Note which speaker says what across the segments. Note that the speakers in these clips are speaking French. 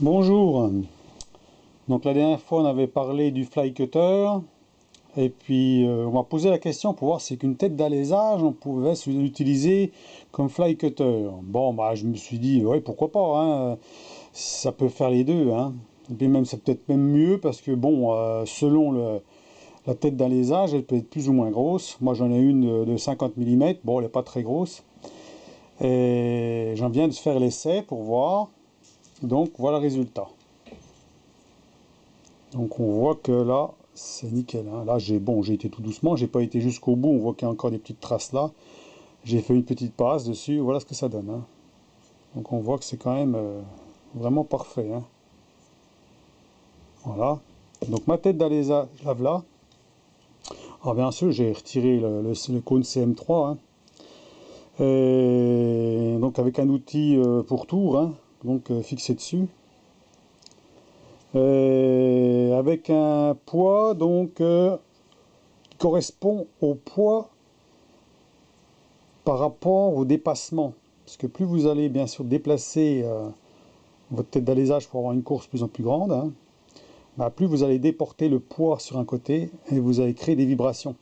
Speaker 1: Bonjour. Donc la dernière fois on avait parlé du fly cutter et puis on m'a posé la question pour voir si qu'une tête d'alésage on pouvait l'utiliser comme fly cutter. Bon bah je me suis dit ouais pourquoi pas hein, ça peut faire les deux hein. Et puis même c'est peut-être même mieux parce que bon selon la tête d'alésage elle peut être plus ou moins grosse. Moi j'en ai une de 50 mm, bon elle n'est pas très grosse et j'en viens de faire l'essai pour voir. Donc voilà le résultat. Donc on voit que là, c'est nickel. Hein. Là, j'ai été tout doucement, j'ai pas été jusqu'au bout. On voit qu'il y a encore des petites traces là. J'ai fait une petite passe dessus. Voilà ce que ça donne. Hein. Donc on voit que c'est quand même vraiment parfait. Hein. Voilà. Donc ma tête d'alésage là. Alors bien sûr, j'ai retiré le cône CM3. Hein. Et donc avec un outil pour tour, hein, donc fixé dessus. Avec un poids donc qui correspond au poids par rapport au dépassement. Parce que plus vous allez bien sûr déplacer votre tête d'alésage pour avoir une course plus en plus grande, hein, bah, plus vous allez déporter le poids sur un côté et vous allez créer des vibrations.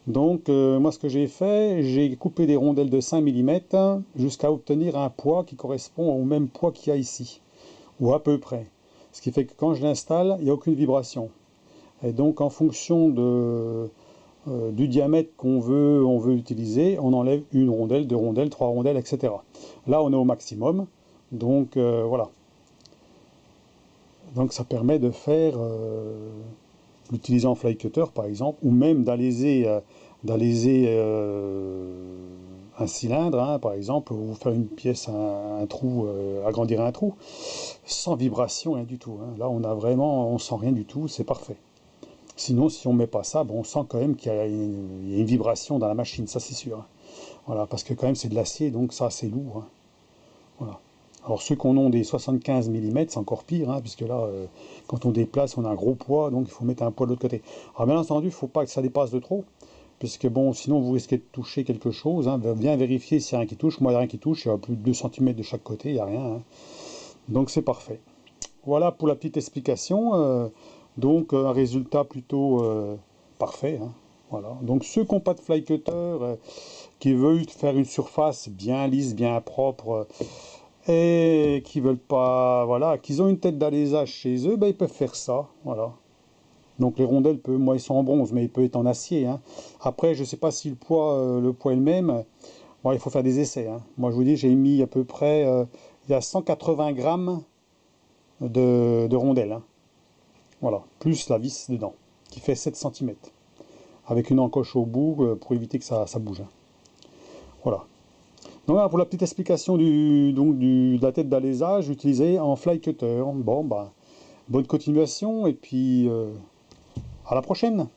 Speaker 1: Donc moi ce que j'ai fait, j'ai coupé des rondelles de 5 mm jusqu'à obtenir un poids qui correspond au même poids qu'il y a ici, ou à peu près. Ce qui fait que quand je l'installe, il n'y a aucune vibration. Et donc en fonction du diamètre on veut utiliser, on enlève une rondelle, deux rondelles, trois rondelles, etc. Là on est au maximum, donc voilà. Donc ça permet de faire, l'utiliser en fly cutter par exemple, ou même d'aléser un cylindre, hein, par exemple, ou faire une pièce, un trou, agrandir un trou, sans vibration, rien du tout. Hein. Là on sent rien du tout, c'est parfait. Sinon, si on ne met pas ça, bon, on sent quand même qu'il y a une vibration dans la machine, ça c'est sûr. Voilà, parce que quand même c'est de l'acier, donc ça c'est lourd. Hein. Voilà. Alors ceux qui ont des 75 mm, c'est encore pire, hein, puisque là, quand on déplace, on a un gros poids, donc il faut mettre un poids de l'autre côté. Alors bien entendu, il ne faut pas que ça dépasse de trop, puisque bon, sinon vous risquez de toucher quelque chose. Hein. Bien vérifier s'il y a rien qui touche. Moi, il n'y a rien qui touche, il y a plus de 2 cm de chaque côté, il n'y a rien. Hein. Donc c'est parfait. Voilà pour la petite explication. Donc un résultat plutôt parfait. Hein. Voilà. Donc ceux qui n'ont pas de fly cutter, qui veulent faire une surface bien lisse, bien propre, et qui veulent pas, voilà, qu'ils ont une tête d'alésage chez eux, ben, ils peuvent faire ça. Voilà. Donc les rondelles, moi ils sont en bronze, mais ils peuvent être en acier. Hein. Après, je ne sais pas si le poids est le même. Bon, il faut faire des essais. Hein. Moi je vous dis, j'ai mis à peu près, il y a 180 grammes de rondelles. Hein. Voilà, plus la vis dedans, qui fait 7 cm, avec une encoche au bout pour éviter que ça bouge. Hein. Voilà. Donc voilà pour la petite explication de la tête d'alésage utilisée en fly cutter. Bon, bah, bonne continuation et puis à la prochaine.